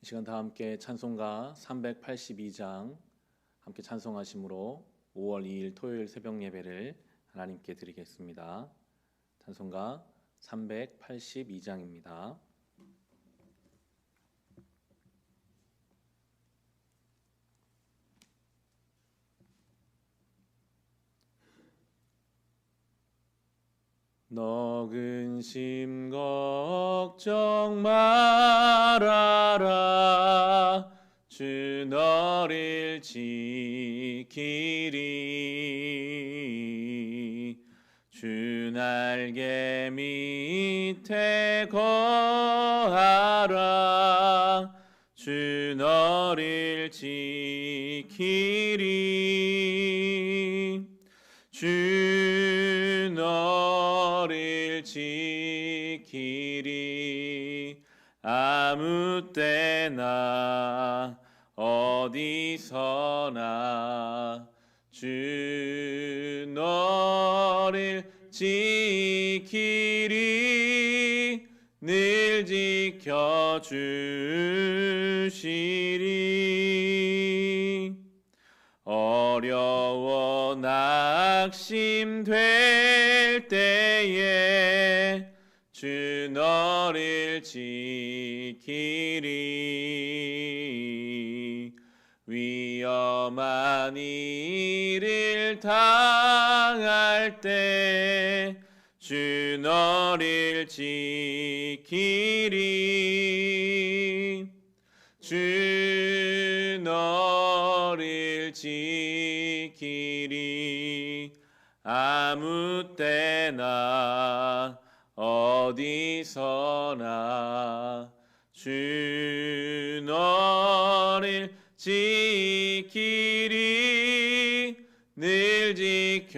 이 시간 다 함께 찬송가 382장 함께 찬송하심으로 5월 2일 토요일 새벽 예배를 하나님께 드리겠습니다. 찬송가 382장입니다. 너 근심 걱정 말아라. 주 너를 지키리. 주 날개 밑에 거하라. 주 너를 지키리. 주 너를 지키리. 아무 때나 어디서나 주 너를 지키리. 늘 지켜주시리. 어려워 낙심될 때에 주 너를 지키리. 위험한 일을 당할 때 주 너를 지키리. 주 너를 지키리. 아무 때나 어디서나 주 너를 지키리. 늘 지켜주시리.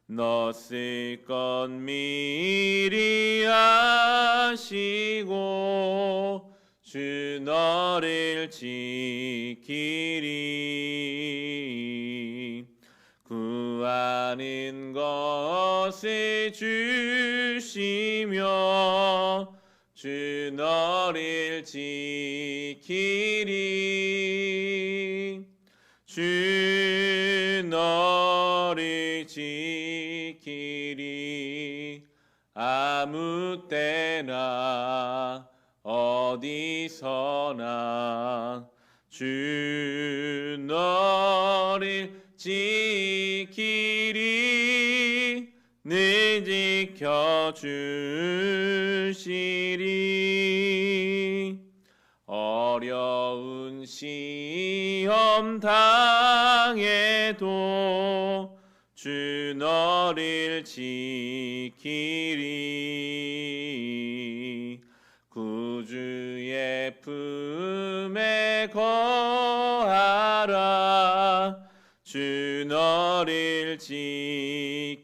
너 쓸 것 미리 아시고 주 너를 지키리. 구하는 것을 주시며 주 너를 지키리. 주 너를 지키리. 아무 때나 어디서나 주 너를 지키리. 늘 지켜주시리. 어려운 시험 당해도 주 너를 지키리. 구주의 품에 거하라. 주 너를 지키리.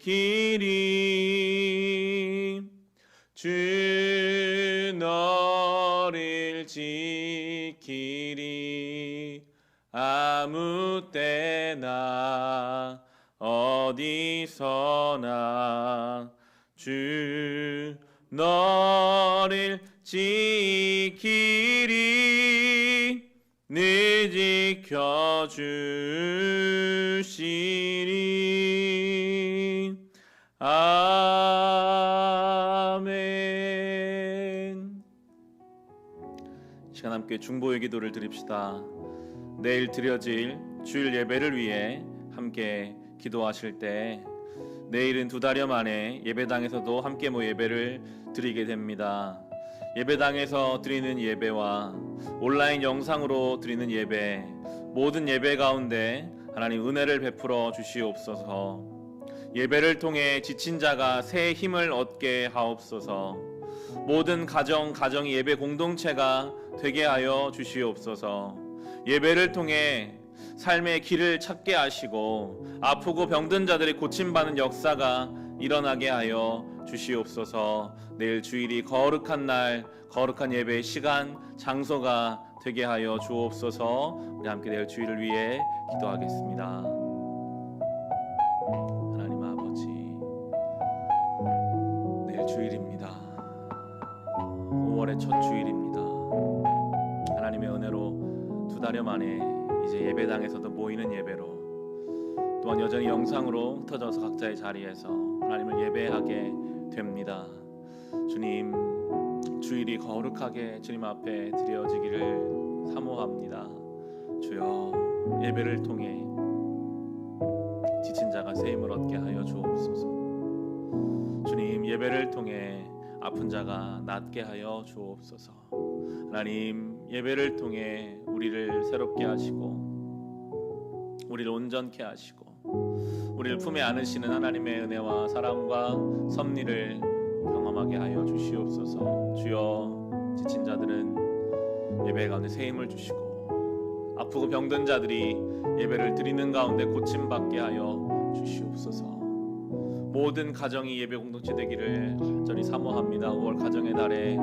주 너를 지키리. 아무 때나 어디서나 주 너를 지키리. 늘 지켜주시리. 아멘. 시간 함께 중보의 기도를 드립시다. 내일 드려질 주일 예배를 위해 함께 기도하실 때 내일은 2달여 만에 예배당에서도 함께 예배를 드리게 됩니다. 예배당에서 드리는 예배와 온라인 영상으로 드리는 예배, 모든 예배 가운데 하나님 은혜를 베풀어 주시옵소서. 예배를 통해 지친 자가 새 힘을 얻게 하옵소서. 모든 가정이 예배 공동체가 되게 하여 주시옵소서. 예배를 통해 삶의 길을 찾게 하시고 아프고 병든 자들이 고침받는 역사가 일어나게 하여 주시옵소서. 내일 주일이 거룩한 날, 거룩한 예배의 시간, 장소가 되게 하여 주옵소서. 우리 함께 내일 주일을 위해 기도하겠습니다. 하나님 아버지, 내일 주일입니다. 만에 이제 예배당에서도 모이는 예배로, 또한 여전히 영상으로 흩어져서 각자의 자리에서 하나님을 예배하게 됩니다. 주님, 주일이 거룩하게 주님 앞에 드려지기를 사모합니다. 주여, 예배를 통해 지친 자가 새 힘을 얻게 하여 주옵소서. 주님, 예배를 통해 아픈 자가 낫게 하여 주옵소서. 하나님, 예배를 통해 우리를 새롭게 하시고 우리를 온전케 하시고 우리를 품에 안으시는 하나님의 은혜와 사랑과 섭리를 경험하게 하여 주시옵소서. 주여, 지친 자들은 예배 가운데 새 힘을 주시고 아프고 병든 자들이 예배를 드리는 가운데 고침받게 하여 주시옵소서. 모든 가정이 예배 공동체 되기를 간절히 사모합니다. 5월 가정의 달에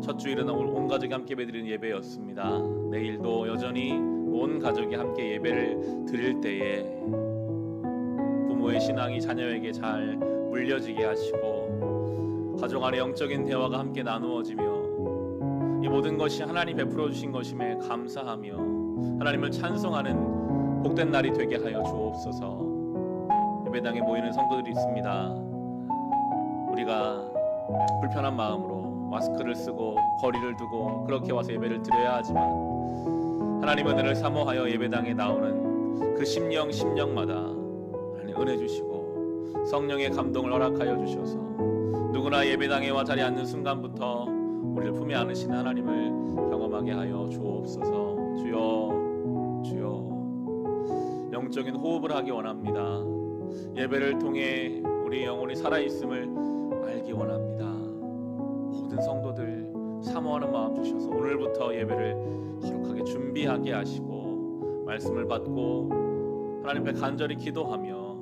첫 주일은 온 가족이 함께 예배드리는 예배였습니다. 내일도 여전히 온 가족이 함께 예배를 드릴 때에 부모의 신앙이 자녀에게 잘 물려지게 하시고 가족 안에 영적인 대화가 함께 나누어지며 이 모든 것이 하나님 베풀어 주신 것임에 감사하며 하나님을 찬송하는 복된 날이 되게 하여 주옵소서. 예배당에 모이는 성도들이 있습니다. 우리가 불편한 마음으로 마스크를 쓰고 거리를 두고 그렇게 와서 예배를 드려야 하지만 하나님 은혜를 사모하여 예배당에 나오는 그 심령마다 하나님 은혜 주시고 성령의 감동을 허락하여 주셔서 누구나 예배당에 와 자리에 앉는 순간부터 우리를 품에 안으시는 하나님을 경험하게 하여 주옵소서. 주여, 주여, 영적인 호흡을 하기 원합니다. 예배를 통해 우리 영혼이 살아있음을 알기 원합니다. 모든 성도들 사모하는 마음 주셔서 오늘부터 예배를 거룩하게 준비하게 하시고 말씀을 받고 하나님 앞에 간절히 기도하며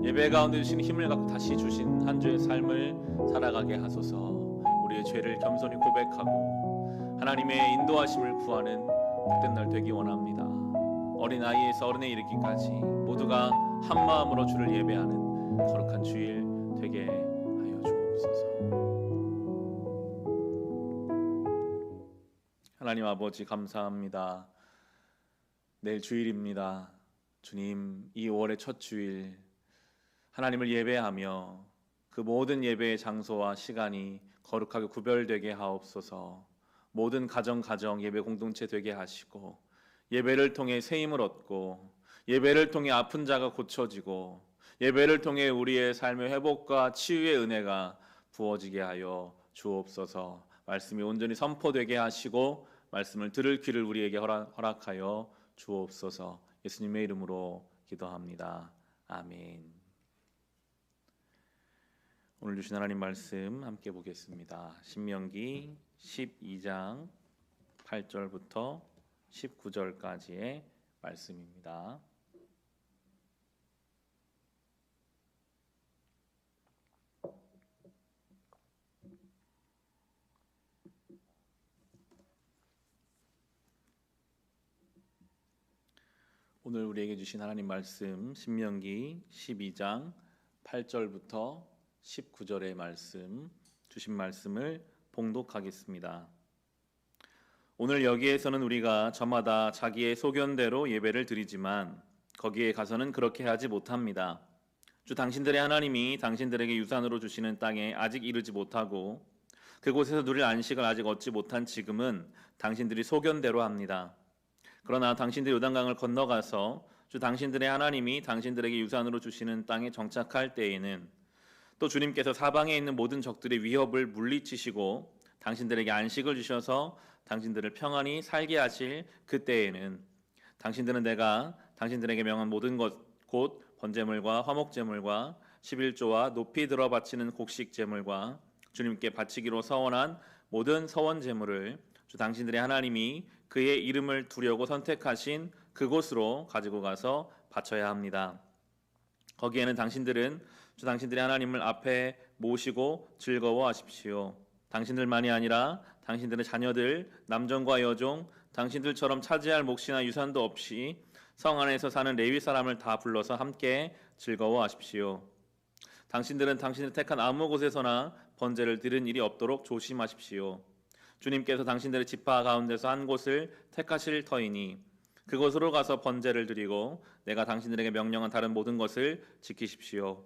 예배 가운데 주신 힘을 갖고 다시 주신 한 주의 삶을 살아가게 하소서. 우리의 죄를 겸손히 고백하고 하나님의 인도하심을 구하는 복된 날 되기 원합니다. 어린아이에서 어른에 이르기까지 모두가 한 마음으로 주를 예배하는 거룩한 주일 되게 하여 주옵소서. 하나님 아버지, 감사합니다. 내일 주일입니다. 주님, 이 5월의 첫 주일 하나님을 예배하며 그 모든 예배의 장소와 시간이 거룩하게 구별되게 하옵소서. 모든 가정 예배 공동체 되게 하시고 예배를 통해 새 힘을 얻고 예배를 통해 아픈 자가 고쳐지고 예배를 통해 우리의 삶의 회복과 치유의 은혜가 부어지게 하여 주옵소서. 말씀이 온전히 선포되게 하시고 말씀을 들을 귀를 우리에게 허락하여 주옵소서. 예수님의 이름으로 기도합니다. 아멘. 오늘 주신 하나님 말씀 함께 보겠습니다. 신명기 12장 8절부터 19절까지의 말씀입니다. 오늘 우리에게 주신 하나님 말씀 신명기 12장 8절부터 19절의 말씀, 주신 말씀을 봉독하겠습니다. 오늘 여기에서는 우리가 저마다 자기의 소견대로 예배를 드리지만 거기에 가서는 그렇게 하지 못합니다. 주 당신들의 하나님이 당신들에게 유산으로 주시는 땅에 아직 이르지 못하고 그곳에서 누릴 안식을 아직 얻지 못한 지금은 당신들이 소견대로 합니다. 그러나 당신들이 요단강을 건너가서 주 당신들의 하나님이 당신들에게 유산으로 주시는 땅에 정착할 때에는 또 주님께서 사방에 있는 모든 적들의 위협을 물리치시고 당신들에게 안식을 주셔서 당신들을 평안히 살게 하실 그때에는 당신들은 내가 당신들에게 명한 모든 것 곧 번제물과 화목제물과 11조와 높이 들어 바치는 곡식 제물과 주님께 바치기로 서원한 모든 서원 제물을 주 당신들의 하나님이 그의 이름을 두려고 선택하신 그곳으로 가지고 가서 바쳐야 합니다. 거기에는 당신들은 주 당신들의 하나님을 앞에 모시고 즐거워하십시오. 당신들만이 아니라 당신들의 자녀들, 남종과 여종, 당신들처럼 차지할 몫이나 유산도 없이 성 안에서 사는 레위 사람을 다 불러서 함께 즐거워하십시오. 당신들은 당신을 택한 아무 곳에서나 번제를 드린 일이 없도록 조심하십시오. 주님께서 당신들의 지파 가운데서 한 곳을 택하실 터이니 그곳으로 가서 번제를 드리고 내가 당신들에게 명령한 다른 모든 것을 지키십시오.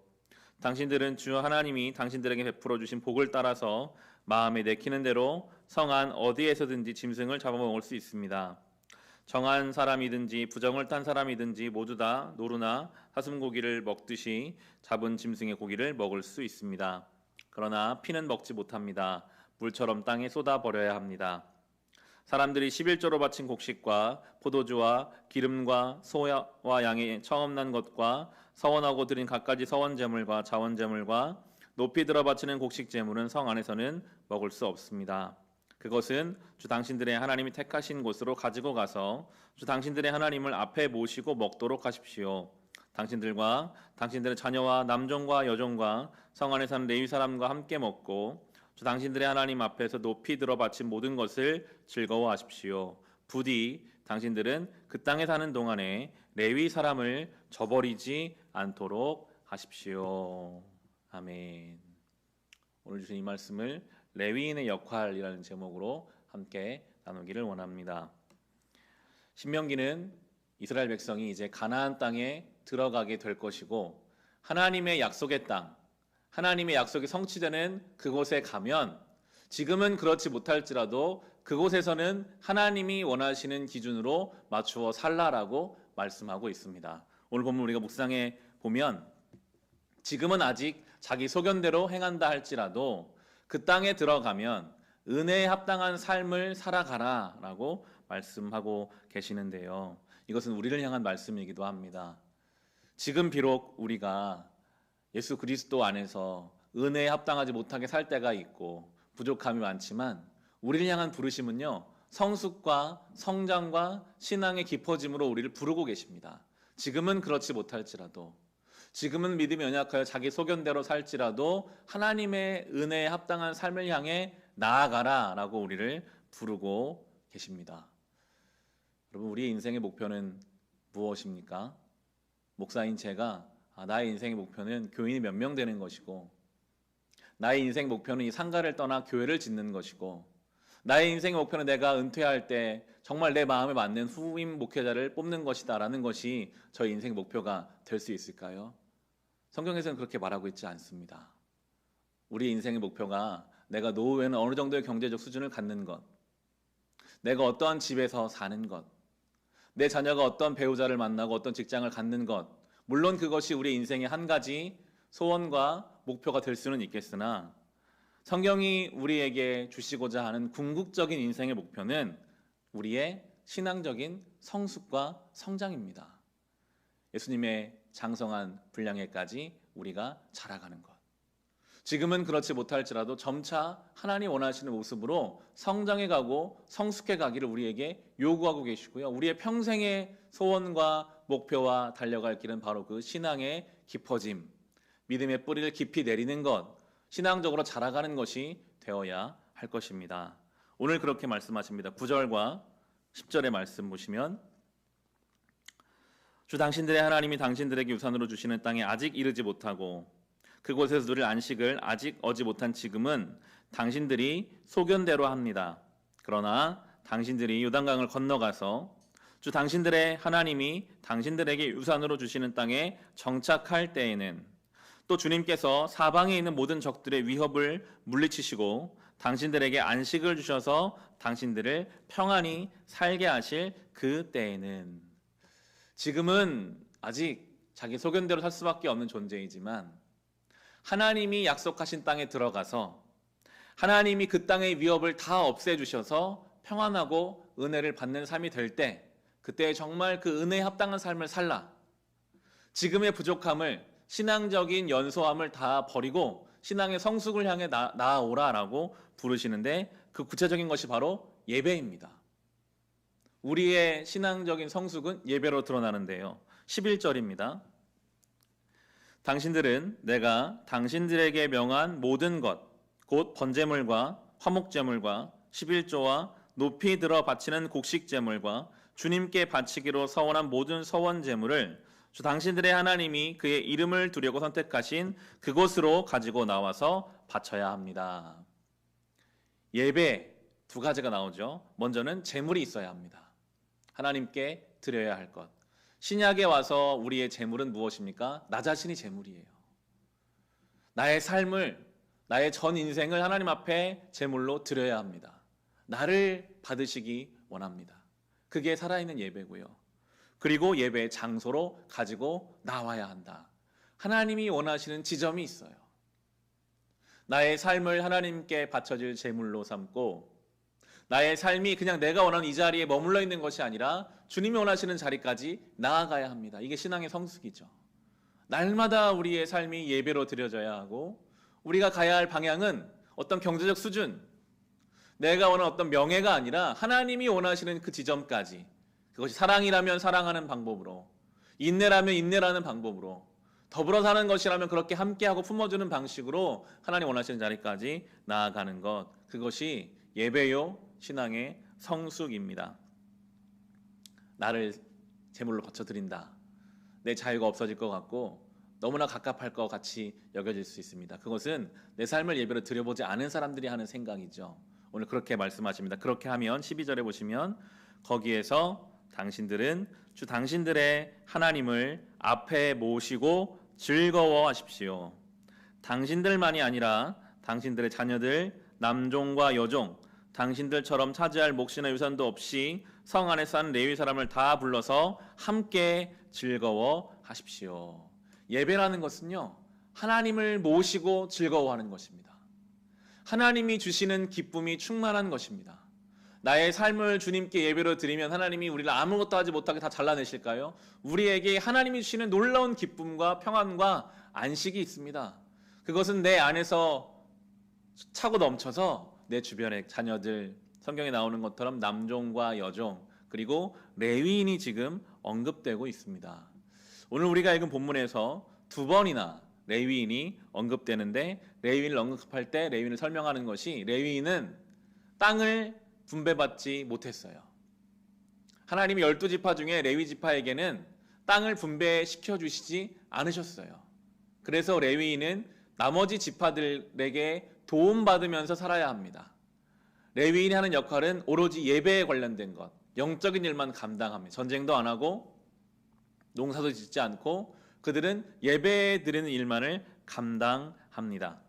당신들은 주 하나님이 당신들에게 베풀어 주신 복을 따라서 마음에 내키는 대로 성 안 어디에서든지 짐승을 잡아먹을 수 있습니다. 정한 사람이든지 부정을 탄 사람이든지 모두 다 노루나 사슴고기를 먹듯이 잡은 짐승의 고기를 먹을 수 있습니다. 그러나 피는 먹지 못합니다. 물처럼 땅에 쏟아 버려야 합니다. 사람들이 11조로 바친 곡식과 포도주와 기름과 소와 양의 처음 난 것과 서원하고 드린 갖가지 서원 제물과 자원 제물과 높이 들어 바치는 곡식 제물은 성 안에서는 먹을 수 없습니다. 그것은 주 당신들의 하나님이 택하신 곳으로 가지고 가서 주 당신들의 하나님을 앞에 모시고 먹도록 하십시오. 당신들과 당신들의 자녀와 남종과 여종과 성 안에 사는 레위 사람과 함께 먹고 주 당신들의 하나님 앞에서 높이 들어 바친 모든 것을 즐거워하십시오. 부디 당신들은 그 땅에 사는 동안에 레위 사람을 저버리지 않도록 하십시오. 아멘. 오늘 주신 이 말씀을 레위인의 역할이라는 제목으로 함께 나누기를 원합니다. 신명기는 이스라엘 백성이 이제 가나안 땅에 들어가게 될 것이고 하나님의 약속의 땅, 하나님의 약속이 성취되는 그곳에 가면 지금은 그렇지 못할지라도 그곳에서는 하나님이 원하시는 기준으로 맞추어 살라라고 말씀하고 있습니다. 오늘 본문 우리가 묵상해 보면 지금은 아직 자기 소견대로 행한다 할지라도 그 땅에 들어가면 은혜에 합당한 삶을 살아가라라고 말씀하고 계시는데요. 이것은 우리를 향한 말씀이기도 합니다. 지금 비록 우리가 예수 그리스도 안에서 은혜에 합당하지 못하게 살 때가 있고 부족함이 많지만 우리를 향한 부르심은요, 성숙과 성장과 신앙의 깊어짐으로 우리를 부르고 계십니다. 지금은 그렇지 못할지라도, 지금은 믿음이 연약하여 자기 소견대로 살지라도 하나님의 은혜에 합당한 삶을 향해 나아가라라고 우리를 부르고 계십니다. 여러분, 우리의 인생의 목표는 무엇입니까? 목사인 제가 나의 인생의 목표는 교인이 몇 명 되는 것이고, 나의 인생 목표는 이 상가를 떠나 교회를 짓는 것이고, 나의 인생의 목표는 내가 은퇴할 때 정말 내 마음에 맞는 후임 목회자를 뽑는 것이다 라는 것이 저의 인생의 목표가 될 수 있을까요? 성경에서는 그렇게 말하고 있지 않습니다. 우리 인생의 목표가 내가 노후에는 어느 정도의 경제적 수준을 갖는 것, 내가 어떠한 집에서 사는 것, 내 자녀가 어떤 배우자를 만나고 어떤 직장을 갖는 것, 물론 그것이 우리 인생의 한 가지 소원과 목표가 될 수는 있겠으나 성경이 우리에게 주시고자 하는 궁극적인 인생의 목표는 우리의 신앙적인 성숙과 성장입니다. 예수님의 장성한 분량에까지 우리가 자라가는 것. 지금은 그렇지 못할지라도 점차 하나님 원하시는 모습으로 성장해 가고 성숙해 가기를 우리에게 요구하고 계시고요. 우리의 평생의 소원과 목표와 달려갈 길은 바로 그 신앙의 깊어짐, 믿음의 뿌리를 깊이 내리는 것, 신앙적으로 자라가는 것이 되어야 할 것입니다. 오늘 그렇게 말씀하십니다. 9절과 10절의 말씀 보시면 주 당신들의 하나님이 당신들에게 유산으로 주시는 땅에 아직 이르지 못하고 그곳에서 누릴 안식을 아직 얻지 못한 지금은 당신들이 소견대로 합니다. 그러나 당신들이 요단강을 건너가서 주 당신들의 하나님이 당신들에게 유산으로 주시는 땅에 정착할 때에는 또 주님께서 사방에 있는 모든 적들의 위협을 물리치시고 당신들에게 안식을 주셔서 당신들을 평안히 살게 하실 그 때에는, 지금은 아직 자기 소견대로 살 수밖에 없는 존재이지만 하나님이 약속하신 땅에 들어가서 하나님이 그 땅의 위협을 다 없애주셔서 평안하고 은혜를 받는 삶이 될 때, 그때 정말 그 은혜에 합당한 삶을 살라, 지금의 부족함을, 신앙적인 연소함을 다 버리고 신앙의 성숙을 향해 나아오라라고 부르시는데, 그 구체적인 것이 바로 예배입니다. 우리의 신앙적인 성숙은 예배로 드러나는데요. 11절입니다. 당신들은 내가 당신들에게 명한 모든 것, 곧 번제물과 화목제물과 11조와 높이 들어 바치는 곡식제물과 주님께 바치기로 서원한 모든 서원제물을 주 당신들의 하나님이 그의 이름을 두려고 선택하신 그곳으로 가지고 나와서 바쳐야 합니다. 예배 두 가지가 나오죠. 먼저는 제물이 있어야 합니다. 하나님께 드려야 할 것. 신약에 와서 우리의 재물은 무엇입니까? 나 자신이 재물이에요. 나의 삶을, 나의 전 인생을 하나님 앞에 제물로 드려야 합니다. 나를 받으시기 원합니다. 그게 살아있는 예배고요. 그리고 예배의 장소로 가지고 나와야 한다. 하나님이 원하시는 지점이 있어요. 나의 삶을 하나님께 바쳐질 제물로 삼고 나의 삶이 그냥 내가 원하는 이 자리에 머물러 있는 것이 아니라 주님이 원하시는 자리까지 나아가야 합니다. 이게 신앙의 성숙이죠. 날마다 우리의 삶이 예배로 드려져야 하고 우리가 가야 할 방향은 어떤 경제적 수준, 내가 원하는 어떤 명예가 아니라 하나님이 원하시는 그 지점까지, 그것이 사랑이라면 사랑하는 방법으로, 인내라면 인내라는 방법으로, 더불어 사는 것이라면 그렇게 함께하고 품어주는 방식으로 하나님 원하시는 자리까지 나아가는 것, 그것이 예배요 신앙의 성숙입니다. 나를 제물로 바쳐드린다. 내 자유가 없어질 것 같고 너무나 갑갑할 것 같이 여겨질 수 있습니다. 그것은 내 삶을 예배로 드려보지 않은 사람들이 하는 생각이죠. 오늘 그렇게 말씀하십니다. 그렇게 하면 12절에 보시면 거기에서 당신들은 주 당신들의 하나님을 앞에 모시고 즐거워하십시오. 당신들만이 아니라 당신들의 자녀들, 남종과 여종, 당신들처럼 차지할 몫이나 유산도 없이 성 안에 사는 레위 사람을 다 불러서 함께 즐거워하십시오. 예배라는 것은요, 하나님을 모시고 즐거워하는 것입니다. 하나님이 주시는 기쁨이 충만한 것입니다. 나의 삶을 주님께 예배로 드리면 하나님이 우리를 아무것도 하지 못하게 다 잘라내실까요? 우리에게 하나님이 주시는 놀라운 기쁨과 평안과 안식이 있습니다. 그것은 내 안에서 차고 넘쳐서 내 주변의 자녀들, 성경에 나오는 것처럼 남종과 여종, 그리고 레위인이 지금 언급되고 있습니다. 오늘 우리가 읽은 본문에서 두 번이나 레위인이 언급되는데, 레위인을 언급할 때 레위인을 설명하는 것이, 레위인은 땅을 분배받지 못했어요. 하나님이 12지파 중에 레위 지파에게는 땅을 분배시켜 주시지 않으셨어요. 그래서 레위인은 나머지 지파들에게 도움받으면서 살아야 합니다. 레위인이 하는 역할은 오로지 예배에 관련된 것, 영적인 일만 감당합니다. 전쟁도 안 하고 농사도 짓지 않고 그들은 예배 드리는 일만을 감당합니다.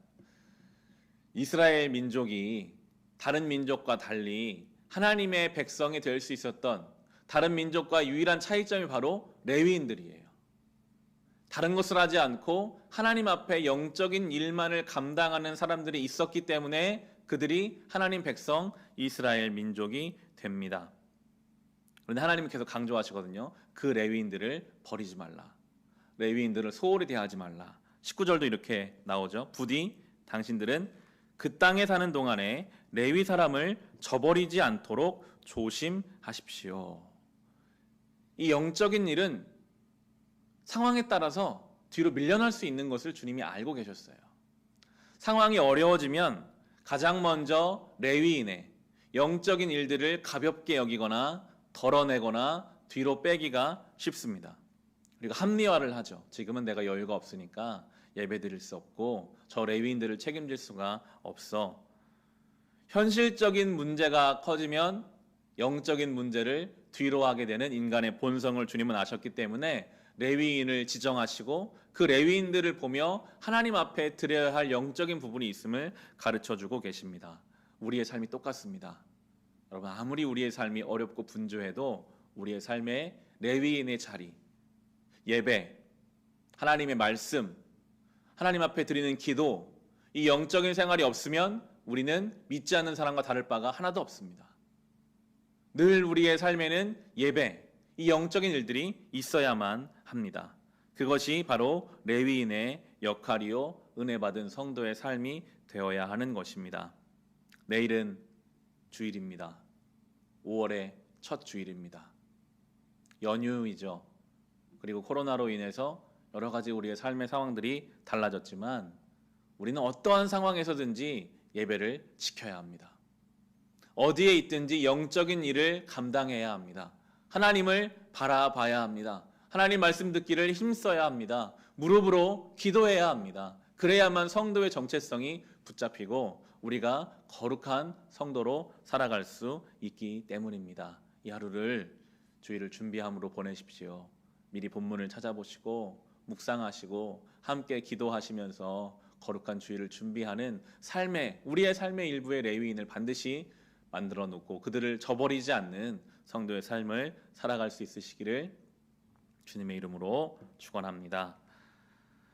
이스라엘 민족이 다른 민족과 달리 하나님의 백성이 될 수 있었던 다른 민족과 유일한 차이점이 바로 레위인들이에요. 다른 것을 하지 않고 하나님 앞에 영적인 일만을 감당하는 사람들이 있었기 때문에 그들이 하나님 백성 이스라엘 민족이 됩니다. 그런데 하나님은 계속 강조하시거든요. 그 레위인들을 버리지 말라. 레위인들을 소홀히 대하지 말라. 19절도 이렇게 나오죠. 부디 당신들은 그 땅에 사는 동안에 레위 사람을 저버리지 않도록 조심하십시오. 이 영적인 일은 상황에 따라서 뒤로 밀려날 수 있는 것을 주님이 알고 계셨어요. 상황이 어려워지면 가장 먼저 레위인의 영적인 일들을 가볍게 여기거나 덜어내거나 뒤로 빼기가 쉽습니다. 그리고 합리화를 하죠. 지금은 내가 여유가 없으니까 예배 드릴 수 없고 저 레위인들을 책임질 수가 없어. 현실적인 문제가 커지면 영적인 문제를 뒤로 하게 되는 인간의 본성을 주님은 아셨기 때문에 레위인을 지정하시고 그 레위인들을 보며 하나님 앞에 드려야 할 영적인 부분이 있음을 가르쳐주고 계십니다. 우리의 삶이 똑같습니다. 여러분, 아무리 우리의 삶이 어렵고 분주해도 우리의 삶의 레위인의 자리, 예배, 하나님의 말씀, 하나님 앞에 드리는 기도, 이 영적인 생활이 없으면 우리는 믿지 않는 사람과 다를 바가 하나도 없습니다. 늘 우리의 삶에는 예배, 이 영적인 일들이 있어야만 합니다. 그것이 바로 레위인의 역할이요 은혜 받은 성도의 삶이 되어야 하는 것입니다. 내일은 주일입니다. 5월의 첫 주일입니다. 연휴이죠. 그리고 코로나로 인해서 여러 가지 우리의 삶의 상황들이 달라졌지만 우리는 어떠한 상황에서든지 예배를 지켜야 합니다. 어디에 있든지 영적인 일을 감당해야 합니다. 하나님을 바라봐야 합니다. 하나님 말씀 듣기를 힘써야 합니다. 무릎으로 기도해야 합니다. 그래야만 성도의 정체성이 붙잡히고 우리가 거룩한 성도로 살아갈 수 있기 때문입니다. 이 하루를 주일을 준비함으로 보내십시오. 미리 본문을 찾아보시고 묵상하시고 함께 기도하시면서 거룩한 주일을 준비하는 우리의 삶의 일부의 레위인을 반드시 만들어 놓고 그들을 저버리지 않는 성도의 삶을 살아갈 수 있으시기를 주님의 이름으로 축원합니다.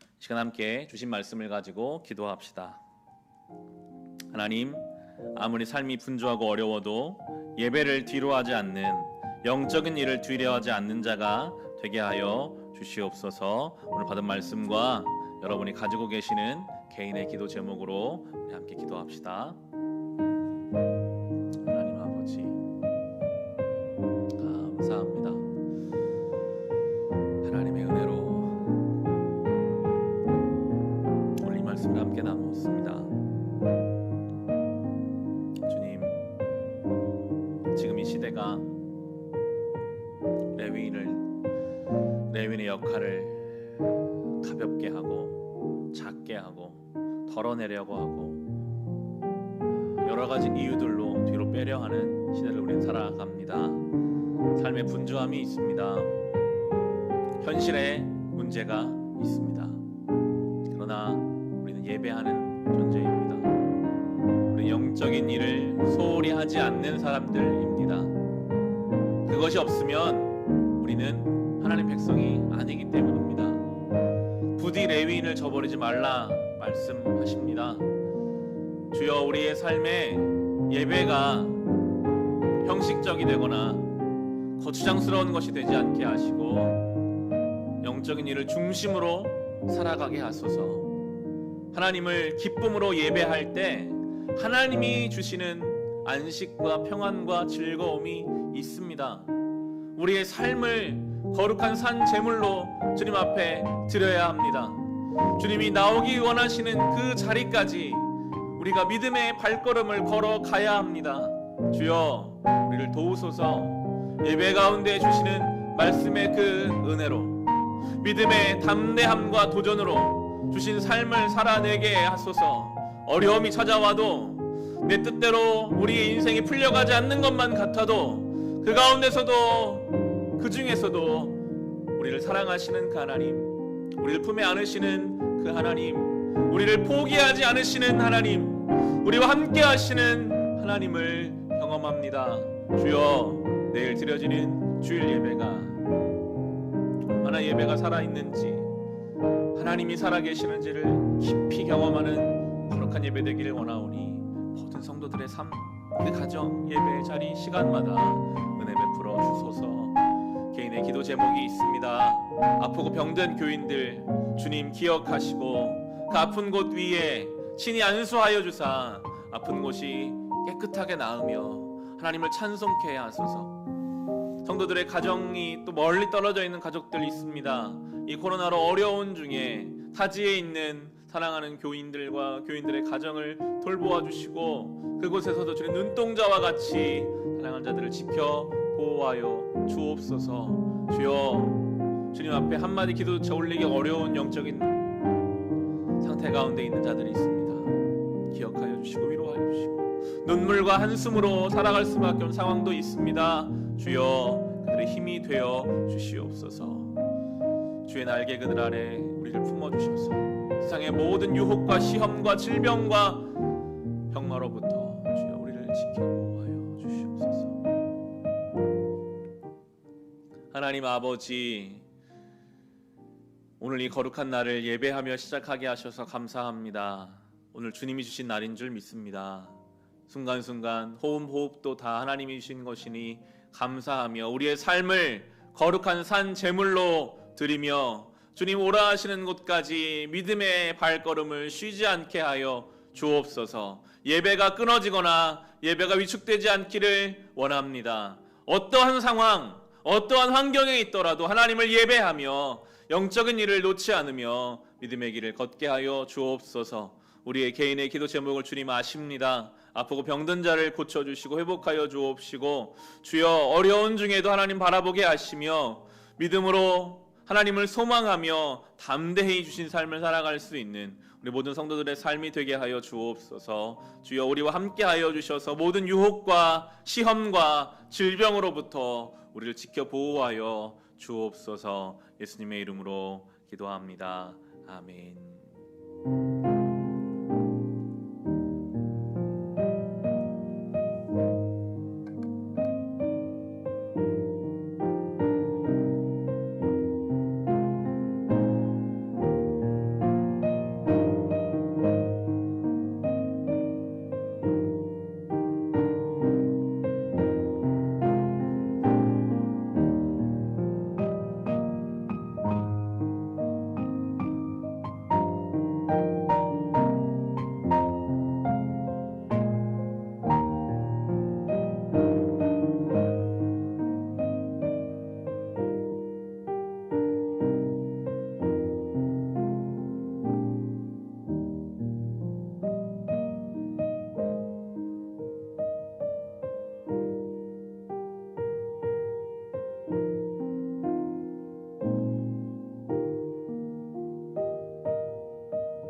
이 시간 함께 주신 말씀을 가지고 기도합시다. 하나님, 아무리 삶이 분주하고 어려워도 예배를 뒤로하지 않는, 영적인 일을 뒤로하지 않는 자가 되게 하여 주시옵소서. 오늘 받은 말씀과 여러분이 가지고 계시는 개인의 기도 제목으로 우리 함께 기도합시다. 하나님 아버지, 감사합니다. 하나님의 은혜로 오늘 이 말씀을 함께 나누었습니다. 주님, 지금 이 시대가 레위인의 역할을 가볍게 하고 작게 하고 덜어내려고 하고 여러 가지 이유들로 뒤로 빼려 하는 시대를 우리는 살아갑니다. 삶의 분주함이 있습니다. 현실에 문제가 있습니다. 그러나 우리는 예배하는 존재입니다. 우리는 영적인 일을 소홀히 하지 않는 사람들입니다. 그것이 없으면 우리는 하나님 백성이 아니기 때문입니다. 부디 레위인을 저버리지 말라 말씀하십니다. 주여, 우리의 삶에 예배가 형식적이 되거나 거추장스러운 것이 되지 않게 하시고 영적인 일을 중심으로 살아가게 하소서. 하나님을 기쁨으로 예배할 때 하나님이 주시는 안식과 평안과 즐거움이 있습니다. 우리의 삶을 거룩한 산 제물로 주님 앞에 드려야 합니다. 주님이 나오기 원하시는 그 자리까지 우리가 믿음의 발걸음을 걸어가야 합니다. 주여, 우리를 도우소서. 예배 가운데 주시는 말씀의 그 은혜로 믿음의 담대함과 도전으로 주신 삶을 살아내게 하소서. 어려움이 찾아와도 내 뜻대로 우리의 인생이 풀려가지 않는 것만 같아도 그 가운데서도 그 중에서도 우리를 사랑하시는 그 하나님, 우리를 품에 안으시는 그 하나님, 우리를 포기하지 않으시는 하나님, 우리와 함께 하시는 하나님을 경험합니다. 주여, 내일 드려지는 주일 예배가 얼마나 예배가 살아있는지, 하나님이 살아계시는지를 깊이 경험하는 거룩한 예배 되기를 원하오니 모든 성도들의 삶, 그 가정, 예배의 자리, 시간마다 은혜 베풀어 주소서. 개인의 기도 제목이 있습니다. 아프고 병든 교인들 주님 기억하시고 그 아픈 곳 위에 친히 안수하여 주사 아픈 곳이 깨끗하게 나으며 하나님을 찬송케 하소서. 성도들의 가정이 또 멀리 떨어져 있는 가족들이 있습니다. 이 코로나로 어려운 중에 타지에 있는 사랑하는 교인들과 교인들의 가정을 돌보아 주시고 그곳에서도 주님 눈동자와 같이 사랑하는 자들을 지켜 보호하여 주옵소서. 주여, 주님 앞에 한마디 기도조차 올리기 어려운 영적인 상태 가운데 있는 자들이 있습니다. 기억하여 주시고 위로하여 주시고 눈물과 한숨으로 살아갈 수밖에 없는 상황도 있습니다. 주여, 그들의 힘이 되어 주시옵소서. 주의 날개 그늘 아래 우리를 품어주셔서 세상의 모든 유혹과 시험과 질병과 병마로부터 주여 우리를 지켜 보호하여 주시옵소서. 하나님 아버지, 오늘 이 거룩한 날을 예배하며 시작하게 하셔서 감사합니다. 오늘 주님이 주신 날인 줄 믿습니다. 순간순간 호흡도 다 하나님이 주신 것이니 감사하며 우리의 삶을 거룩한 산 제물로 드리며 주님 오라 하시는 곳까지 믿음의 발걸음을 쉬지 않게 하여 주옵소서. 예배가 끊어지거나 예배가 위축되지 않기를 원합니다. 어떠한 상황, 어떠한 환경에 있더라도 하나님을 예배하며 영적인 일을 놓지 않으며 믿음의 길을 걷게 하여 주옵소서. 우리의 개인의 기도 제목을 주님 아십니다. 아프고 병든 자를 고쳐주시고 회복하여 주옵시고 주여, 어려운 중에도 하나님 바라보게 하시며 믿음으로 하나님을 소망하며 담대히 주신 삶을 살아갈 수 있는 우리 모든 성도들의 삶이 되게 하여 주옵소서. 주여, 우리와 함께 하여 주셔서 모든 유혹과 시험과 질병으로부터 우리를 지켜 보호하여 주옵소서. 예수님의 이름으로 기도합니다. 아멘.